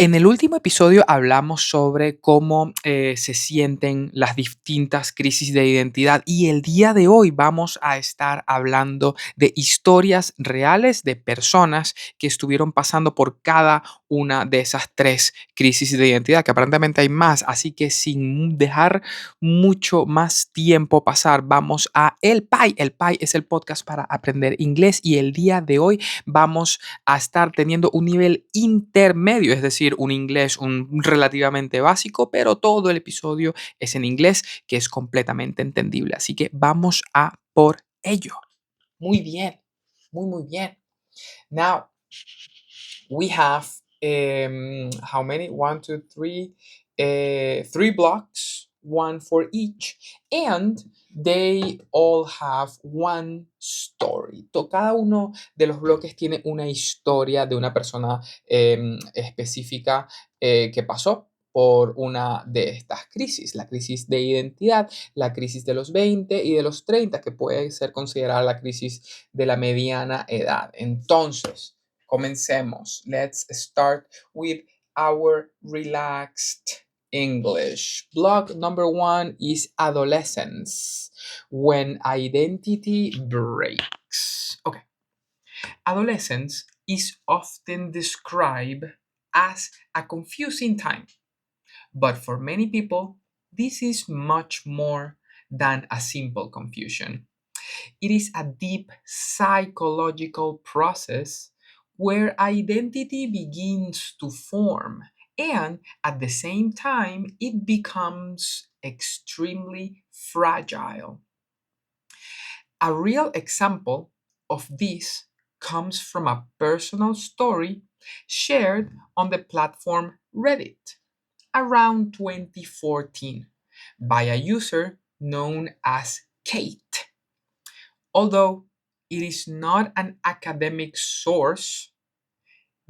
En el último episodio hablamos sobre cómo se sienten las distintas crisis de identidad y el día de hoy vamos a estar hablando de historias reales de personas que estuvieron pasando por cada una de esas tres crisis de identidad, que aparentemente hay más, así que sin dejar mucho más tiempo pasar, vamos a el PAI. El PAI es el podcast para aprender inglés y el día de hoy vamos a estar teniendo un nivel intermedio, es decir, un inglés relativamente básico, pero todo el episodio es en inglés, que es completamente entendible. Así que vamos a por ello. Muy bien, muy bien. Now, we have, how many? One, two, three, three blocks, one for each, and they all have one story. Cada uno de los bloques tiene una historia de una persona específica que pasó por una de estas crisis, la crisis de identidad, la crisis de los 20 y de los 30, que puede ser considerada la crisis de la mediana edad. Entonces, comencemos. Let's start with our relaxed English. Block number one is adolescence, when identity breaks. Okay. Adolescence is often described as a confusing time, but for many people, this is much more than a simple confusion. It is a deep psychological process where identity begins to form, and at the same time, it becomes extremely fragile. A real example of this comes from a personal story shared on the platform Reddit around 2014 by a user known as Kate. Although it is not an academic source,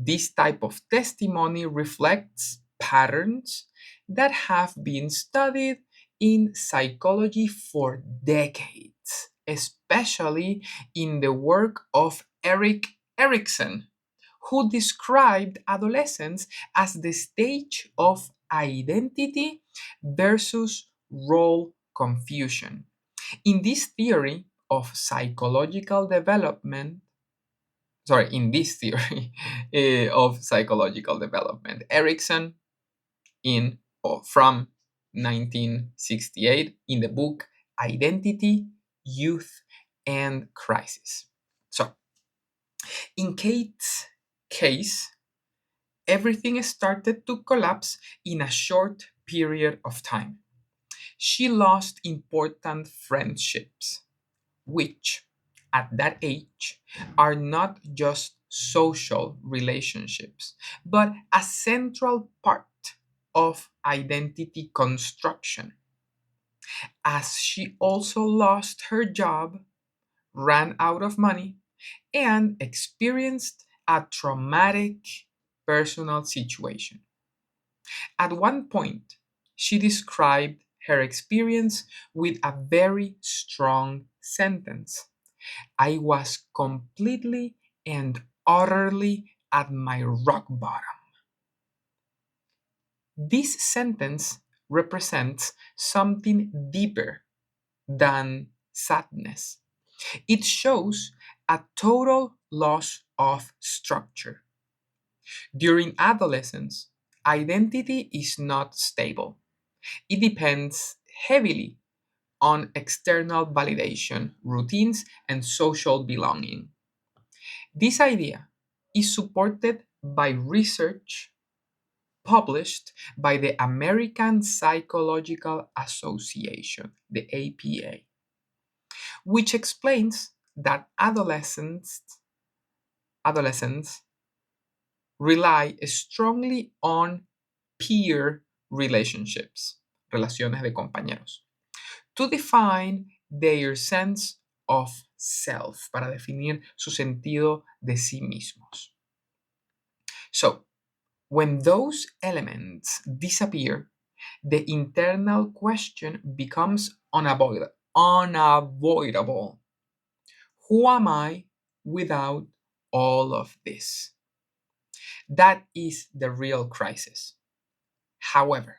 this type of testimony reflects patterns that have been studied in psychology for decades, especially in the work of Erik Erikson, who described adolescence as the stage of identity versus role confusion. In this theory of psychological development, in this theory of psychological development, Erikson from 1968 in the book Identity, Youth, and Crisis. So, in Kate's case, everything started to collapse in a short period of time. She lost important friendships, which at that age are not just social relationships, but a central part of identity construction. As she also lost her job, ran out of money, and experienced a traumatic personal situation. At one point, she described her experience with a very strong sentence. I was completely and utterly at my rock bottom. This sentence represents something deeper than sadness. It shows a total loss of structure. During adolescence, identity is not stable. It depends heavily on external validation, routines, and social belonging. This idea is supported by research published by the American Psychological Association, the APA, which explains that adolescents rely strongly on peer relationships, relaciones de compañeros, to define their sense of self, para definir su sentido de sí mismos. So, when those elements disappear, the internal question becomes unavoidable. Who am I without all of this? That is the real crisis. However,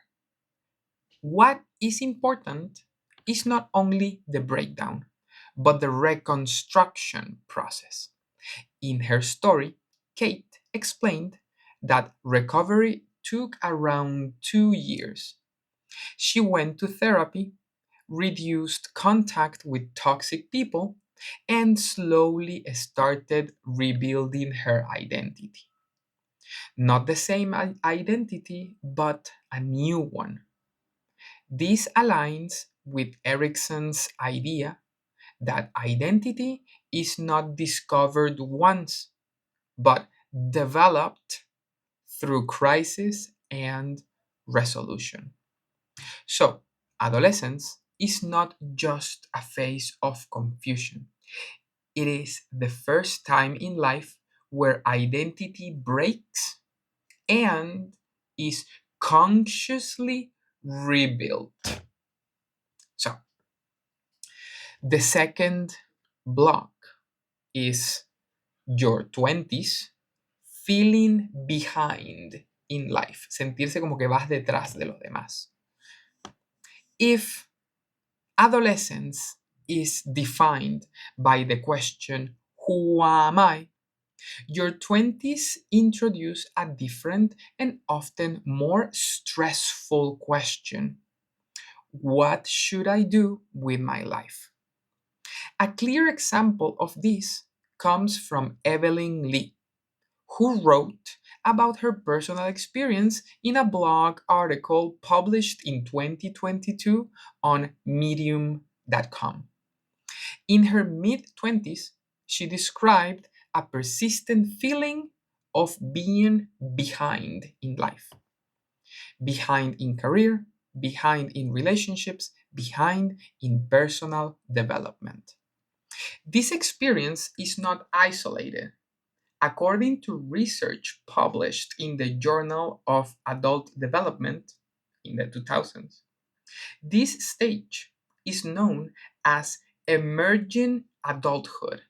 what is important is not only the breakdown, but the reconstruction process. In her story, Kate explained that recovery took around 2 years. She went to therapy, reduced contact with toxic people, and slowly started rebuilding her identity. Not the same identity, but a new one. This aligns with Erikson's idea that identity is not discovered once, but developed through crisis and resolution. So, adolescence is not just a phase of confusion, it is the first time in life where identity breaks and is consciously rebuilt. So, the second block is your 20s feeling behind in life, sentirse como que vas detrás de los demás. If adolescence is defined by the question, who am I? Your 20s introduce a different and often more stressful question. What should I do with my life? A clear example of this comes from Evelyn Lee, who wrote about her personal experience in a blog article published in 2022 on medium.com. In her mid 20s, she described a persistent feeling of being behind in life, behind in career, behind in relationships, behind in personal development. This experience is not isolated. According to research published in the Journal of Adult Development in the 2000s, this stage is known as emerging adulthood,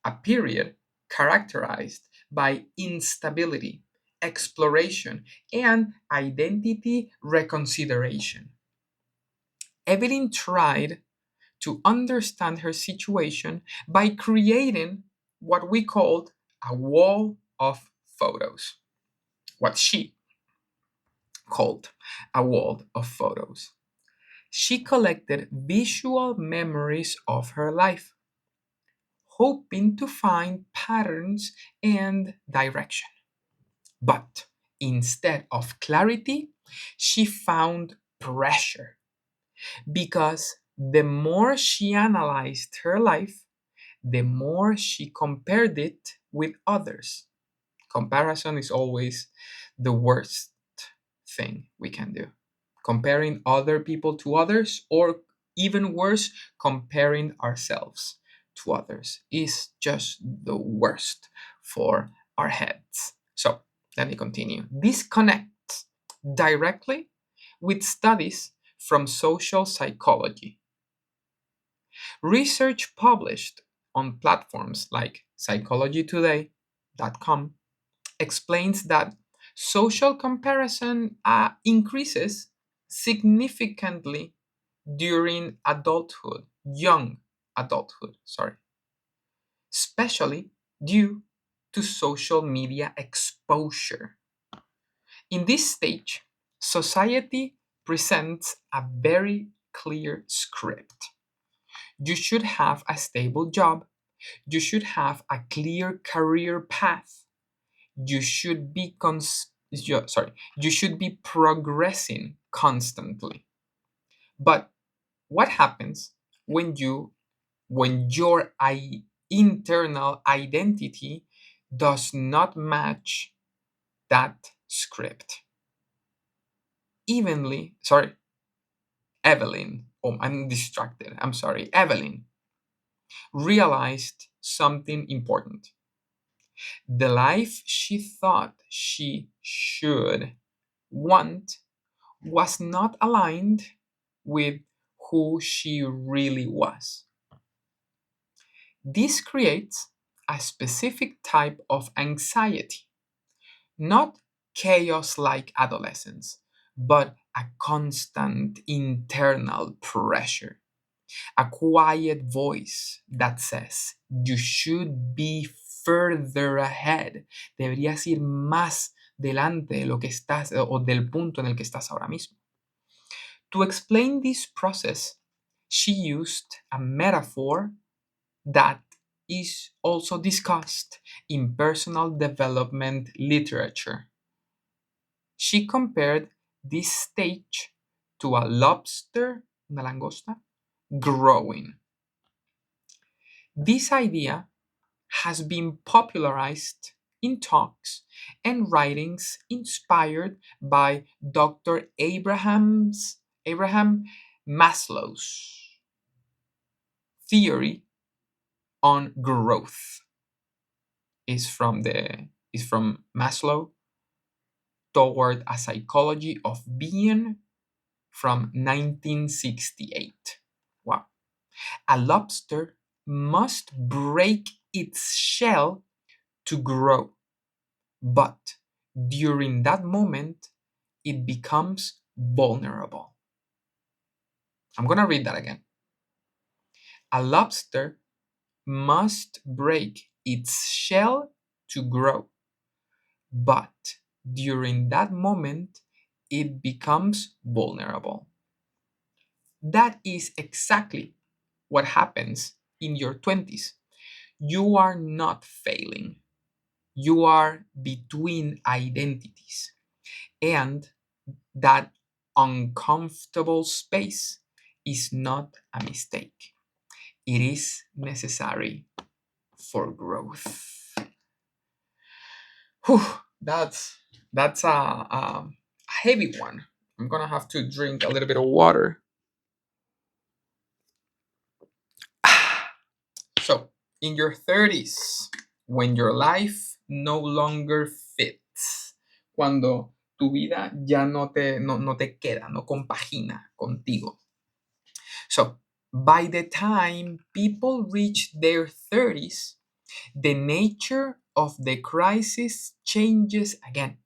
a period characterized by instability, exploration, and identity reconsideration. Evelyn tried to understand her situation by creating what we called a wall of photos. What she called a wall of photos. She collected visual memories of her life, hoping to find patterns and direction. But instead of clarity, she found pressure because the more she analyzed her life, the more she compared it with others. Comparison is always the worst thing we can do. Comparing other people to others, or even worse, comparing ourselves to others, is just the worst for our heads. So, let me continue. This connects directly with studies from social psychology. Research published on platforms like psychologytoday.com explains that social comparison increases significantly during adulthood, young adulthood, sorry, especially due to social media exposure. In this stage, society presents a very clear script. You should have a stable job. You should have a clear career path. You should be you should be progressing constantly. But what happens when your internal identity does not match that script? Evelyn, oh, I'm distracted. I'm sorry. Evelyn realized something important. The life she thought she should want was not aligned with who she really was. This creates a specific type of anxiety Not chaos like adolescence, but a constant internal pressure, a quiet voice that says, you should be further ahead. Deberías ir más delante de lo que estás o del punto en el que estás ahora mismo. To explain this process, she used a metaphor that is also discussed in personal development literature. She compared this stage to a lobster, una langosta, growing. This idea has been popularized in talks and writings inspired by Dr. Abraham Maslow's theory on growth. Is from Maslow, Toward a Psychology of Being, from 1968. Wow. A lobster must break its shell to grow, but during that moment, it becomes vulnerable. I'm going to read that again. A lobster must break its shell to grow, but during that moment, it becomes vulnerable. That is exactly what happens in your 20s. You are not failing. You are between identities. And that uncomfortable space is not a mistake. It is necessary for growth. Whew, that's a heavy one. I'm gonna have to drink a little bit of water. So, in your 30s, when your life no longer fits, cuando tu vida ya no te queda, no compagina contigo. So, by the time people reach their 30s, the nature of the crisis changes again.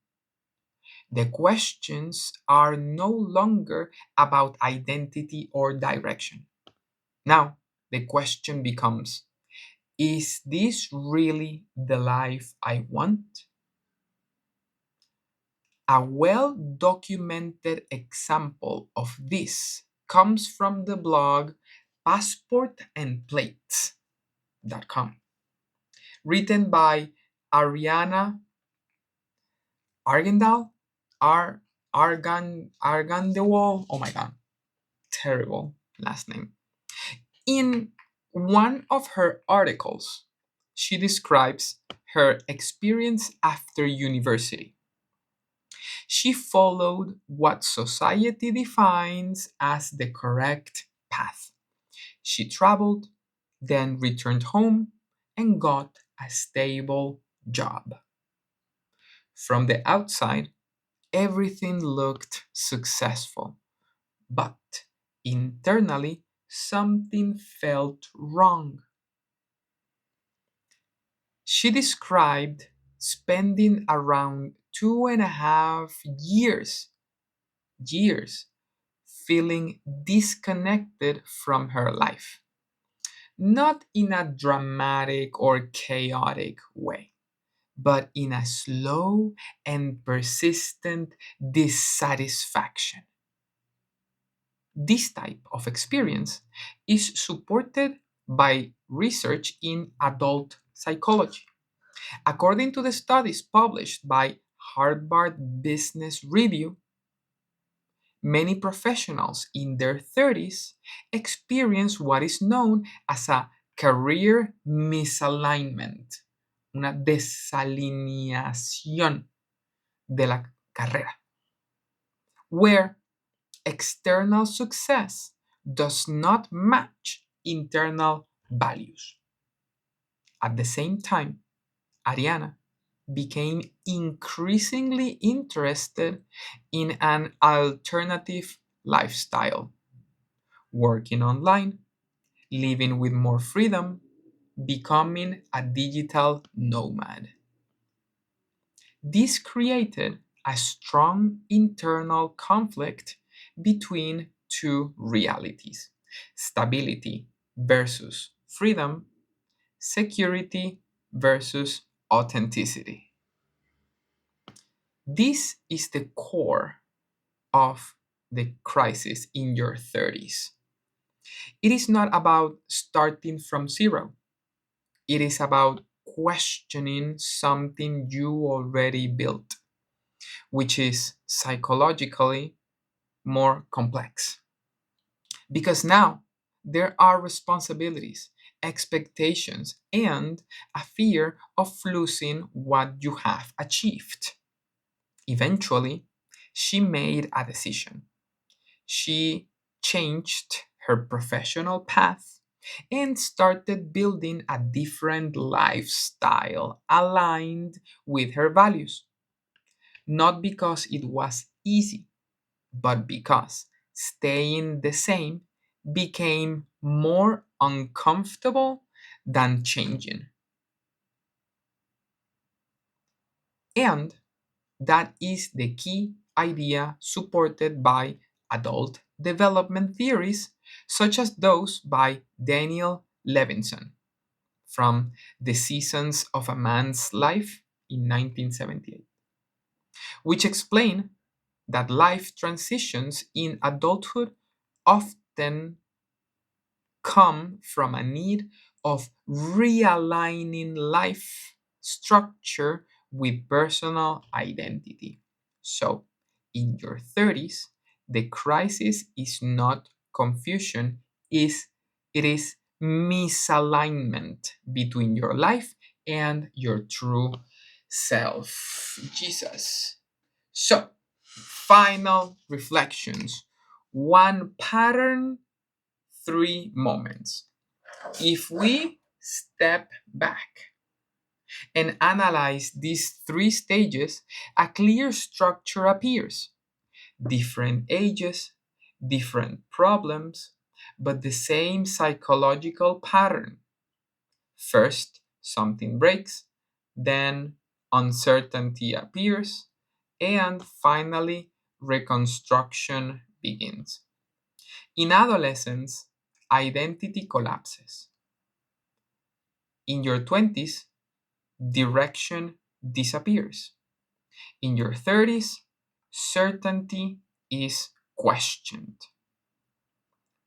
The questions are no longer about identity or direction. Now, the question becomes, is this really the life I want? A well-documented example of this comes from the blog passportandplates.com, written by Ariana Argendal, Argandewall. Oh my god, terrible last name. In one of her articles, she describes her experience after university. She followed what society defines as the correct path. She traveled, then returned home and got a stable job. From the outside, everything looked successful, but internally, something felt wrong. She described spending around 2.5 years feeling disconnected from her life, not in a dramatic or chaotic way, but in a slow and persistent dissatisfaction. This type of experience is supported by research in adult psychology. According to the studies published by Harvard Business Review, many professionals in their 30s experience what is known as a career misalignment, una desalineación de la carrera, where external success does not match internal values. At the same time, Ariana became increasingly interested in an alternative lifestyle, working online, living with more freedom, becoming a digital nomad. This created a strong internal conflict between two realities: stability versus freedom, security versus authenticity. This is the core of the crisis in your 30s. It is not about starting from zero, it is about questioning something you already built, which is psychologically more complex. Because now there are responsibilities, expectations, and a fear of losing what you have achieved. Eventually, she made a decision. She changed her professional path and started building a different lifestyle aligned with her values. Not because it was easy, but because staying the same became more uncomfortable than changing. And that is the key idea supported by adult development theories, such as those by Daniel Levinson from The Seasons of a Man's Life in 1978, which explain that life transitions in adulthood often come from a need of realigning life structure with personal identity. So, in your 30s, the crisis is not confusion, is it is misalignment between your life and your true self. Jesus. So, final reflections. One pattern, three moments. If we step back and analyze these three stages, a clear structure appears. Different ages, different problems, but the same psychological pattern. First, something breaks, then uncertainty appears, and finally, reconstruction begins. In adolescence, identity collapses. In your 20s, direction disappears. In your 30s, certainty is questioned.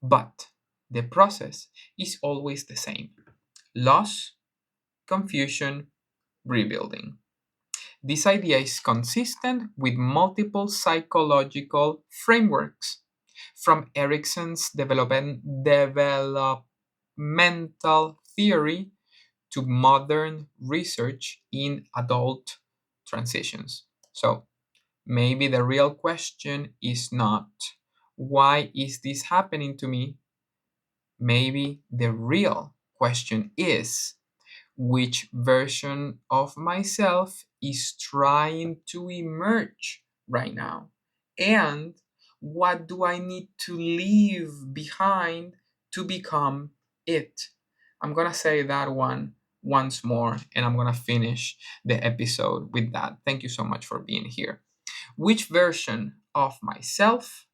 But the process is always the same: loss, confusion, rebuilding. This idea is consistent with multiple psychological frameworks, from Erikson's developmental theory to modern research in adult transitions. So maybe the real question is not, why is this happening to me? Maybe the real question is, which version of myself is trying to emerge right now? And what do I need to leave behind to become it? I'm gonna say that one once more and I'm gonna finish the episode with that. Thank you so much for being here. Which version of myself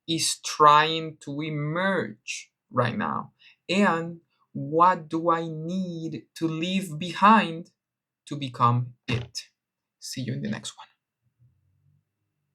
is trying to emerge right now? And what do I need to leave behind to become it? See you in the next one.